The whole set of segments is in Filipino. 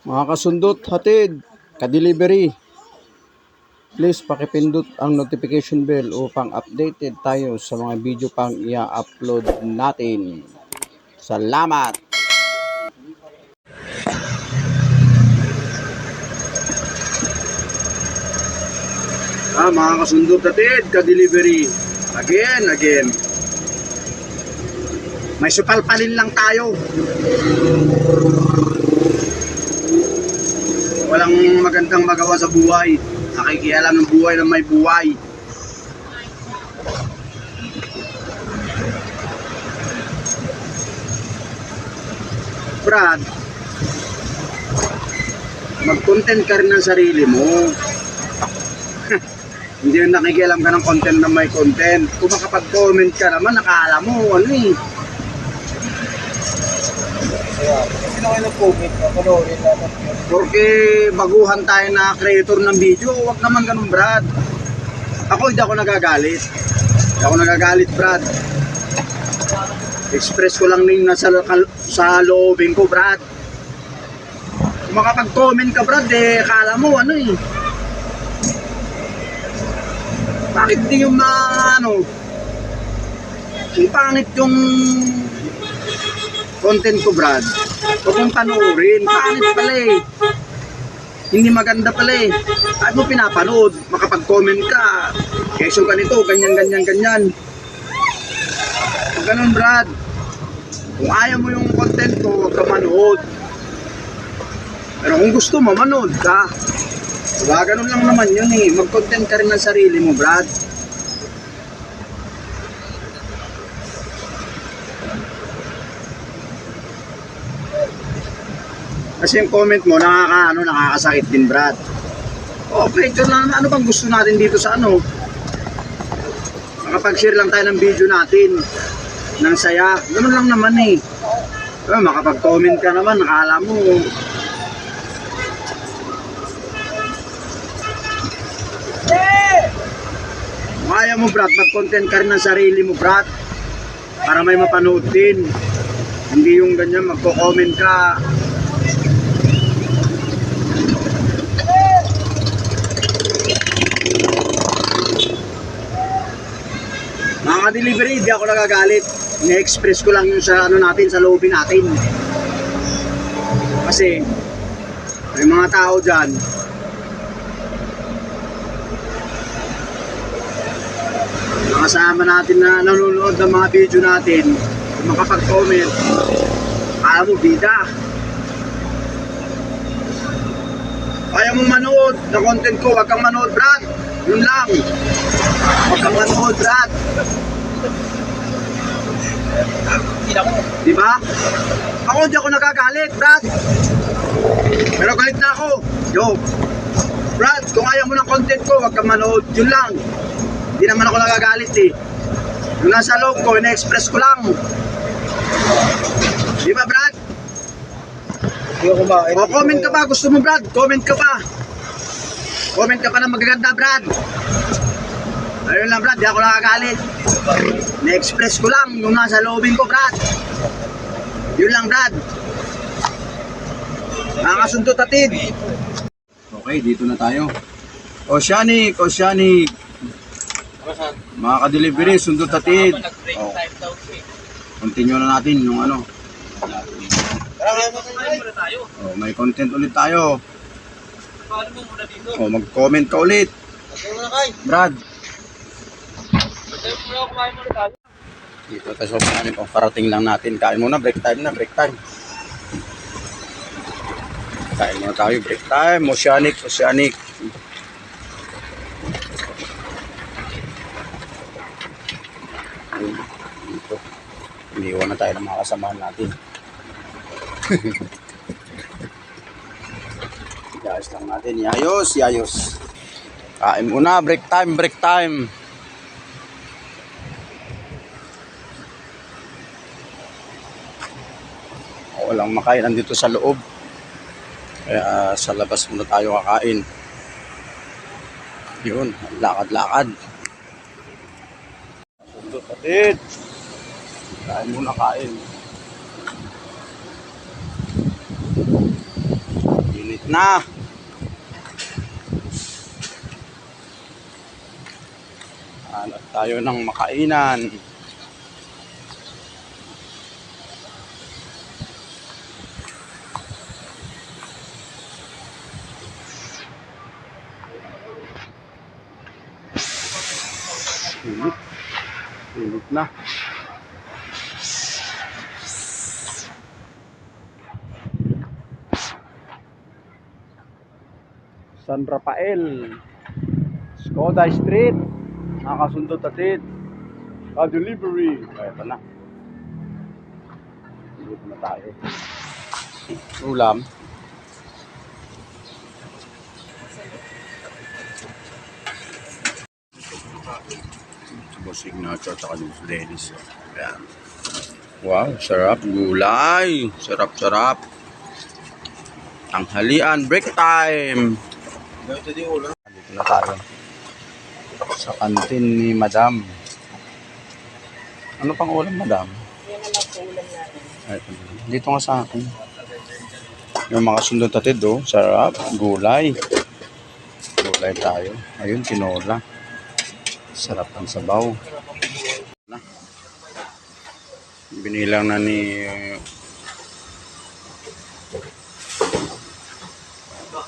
Mga kasundot, hatid, ka-delivery. Please pakipindot ang notification bell upang updated tayo sa mga video pang i-upload natin. Salamat! Mga kasundot, hatid, ka-delivery. Again. May supalpalin lang tayo. Walang magandang magawa sa buhay. Nakikialam ng buhay na may buhay. Brad, mag-content ka rin ng sarili mo. Hindi yung nakikialam ka ng content na may content. Kung makapag-comment ka naman, nakala mo, ano eh. Kasi na kayo nag-comment, panoorin natin. Porque baguhan tayo na creator ng video, wag naman ganun, Brad. Ako hindi ako nagagalit. Hindi ako nagagalit, Brad. Express ko lang din nasa sa loobin ko, Brad. Kung makapag-comment ka, Brad, eh, akala mo, ano eh. Bakit di yung ano, yung pangit yung content ko, Brad. Huwag mong panoorin. Pangit pala eh. Hindi maganda pala eh. At mo pinapanood, makapag-comment ka. Kesyo ganito, ganyan. Huwag ganun, Brad. Kung ayaw mo yung content ko, huwag ka manood. Pero kung gusto mo, manood ka. Diba? Ganun lang naman yun eh. Mag-content ka rin ng sarili mo, Brad. Kasi yung comment mo, nakakasakit din, Brad. Okay, ito lang, ano bang gusto natin dito sa ano? Makapag-share lang tayo ng video natin. Ng saya. Ganun lang naman eh. Makapag-comment ka naman, nakala mo. Kaya mo, Brad, mag-content ka rin ng sarili mo, Brad. Para may mapanood din. Hindi yung ganyan, magko-comment ka. Mga delivery, hindi ako nagagalit. Ine-express ko lang yung sa ano natin, sa loobin natin. Kasi may mga tao dyan kasama natin na nanonood ng mga video natin, makapag-comment, alam mo, bida. Kaya mong manood ng content ko, wag kang manood, Brad. Yun lang. Wag kang manood, Brad. Diba? Ako hindi ako nagagalit, Brad. Pero galit na ako. Yo, Brad, kung ayaw mo ng content ko, wag kang manood. Yun lang. Hindi naman ako nagagalit eh. Yung nasa loob ko, ina-express ko lang. Di ba, Brad? O, comment ka pa. Gusto mo, Brad? Comment ka pa. Comment ka pa na magaganda, Brad. Ayun lang, Brad. Di ako nagagalit. Na-express ko lang yung nasa loobin ko, Brad. Yun lang, Brad. Nakakasundot atid. Okay, dito na tayo. Oceanic. Mga ka-delivery, sundot atid. Oh. Continue na natin yung ano. Oh, may content ulit tayo. Oh, mag-comment ka ulit. Brad. Dito tayo sa namin. Oh, parating lang natin. Kain muna, break time. Kain muna tayo, break time. Oceanic. Dito. Iniwan na tayo ng mga kasamahan natin. Iayos lang natin. Iayos. Kain muna. Break time. Walang makain andito sa loob. Kaya sa labas muna tayo kakain. Yun. Lakad. Kapatid, kain muna. na. Hanap tayo ng makainan. Init. Init na. San Rafael, Skoda Street, nakasundot atid, delivery. Ito na. Dito na tayo. Ulam. Signature at saka yung Dennis. Ayan. Wow, sarap. Gulay. Sarap-sarap. Tanghalian, break time. Dito na tayo. Sa kantin ni Madam. Ano pang ulam, Madam? Dito nga sa akin. Yung mga sundot atid, oh. Sarap. Gulay. Gulay tayo. Ayun, tinola. Sarap ang sabaw. Binilang na ni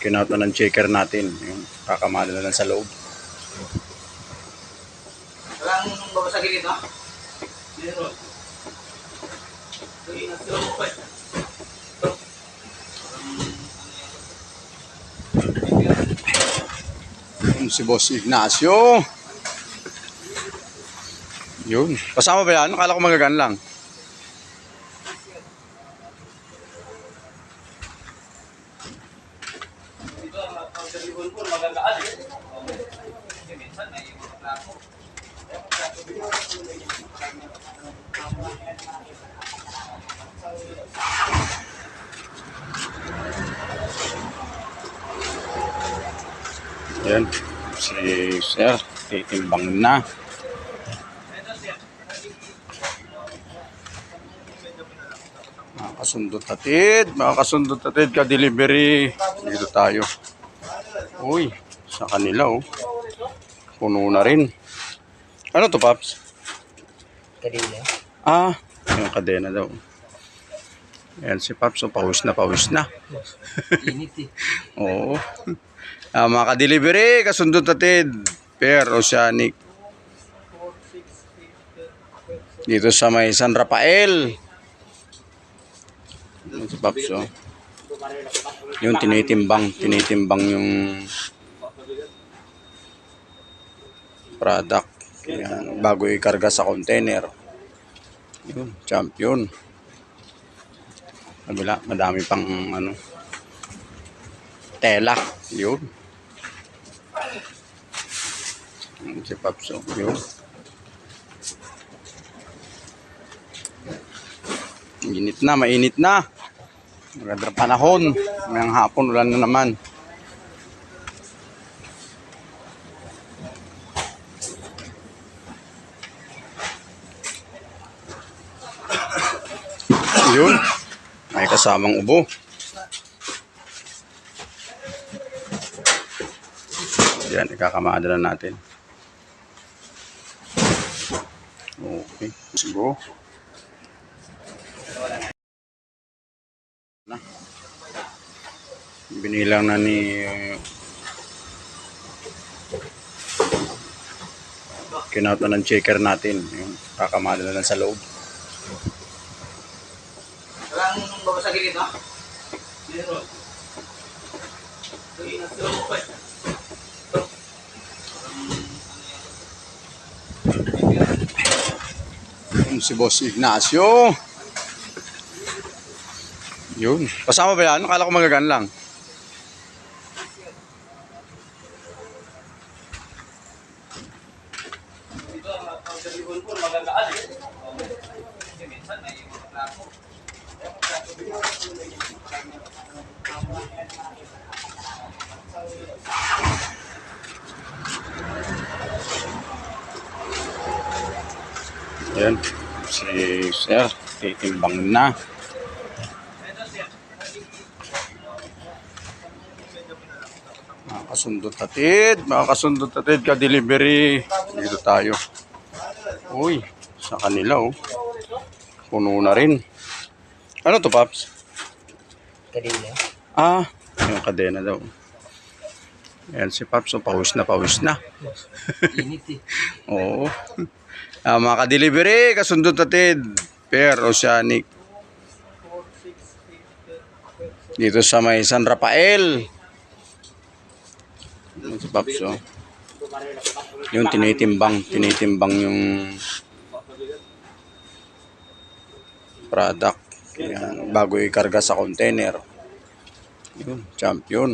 kinauto ng checker natin. Yung kakamala na lang sa loob. Walang babasagin ito? Meron. Si Boss Ignacio. Yun. Kasama ba yan? Akala ko magagan lang. Ayan. Si Sir, titimbang na. Makakasundot atid ka delivery. Dito tayo. Uy, sa kanila oh. Puno na rin. Ano to, Paps? Kadena. Ah, yung kadena daw. Ayan si Paps, so pawis na. Init eh. Oo. Mga ka-delivery, kasundot atid. Per Oceanic. Dito sa may San Rafael. Yung si Paps, oh. Yung tinitimbang yung product. Yan, bago ikarga sa container. Yun, champion. Kabila, madami pang ano, tela. Yun. Yung si Paps, oh. Yun. Init na, mainit na. Magandang panahon. Mayang hapon, ulan na naman. Yun. May kasamang ubo. Yan, ikakamadala natin. Okay. Let's go. Binilang na ni kinauto ng checker natin. Yung kakamala na lang sa loob. Walang babasagin ito? Meron. Si Boss Ignacio. Yun. Kasama ba yan? Akala ko magagan lang. Ayan. Si Sir, titimbang na. Mga kasundot atid, ka-delivery. Dito tayo. Uy, sa kanila oh. Puno na rin. Ano to, Paps? Kadila. Ah, yung kadena daw. Ayan si Paps, so pawis na. Init eh. Oo. Mga ka-delivery, kasundot atid. Per Oceanic. Dito sa may San Rafael. Ayan si Paps, oh. Yung tinitimbang yung product. Ayan, bago ikarga sa container. Yun, champion.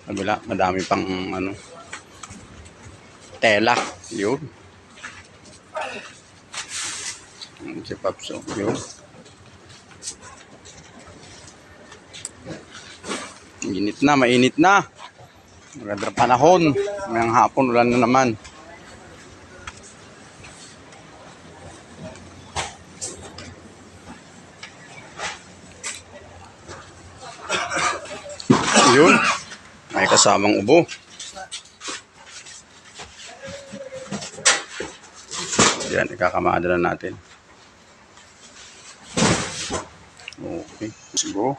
Kabila, madami pang ano, tela. Yun. Si Paps, oh. Yun. Mainit na. Magandang panahon. Mayang hapon, ulan na naman. Yun. May kasamang ubo. Yan, ikakamada na natin. Okay, let's go.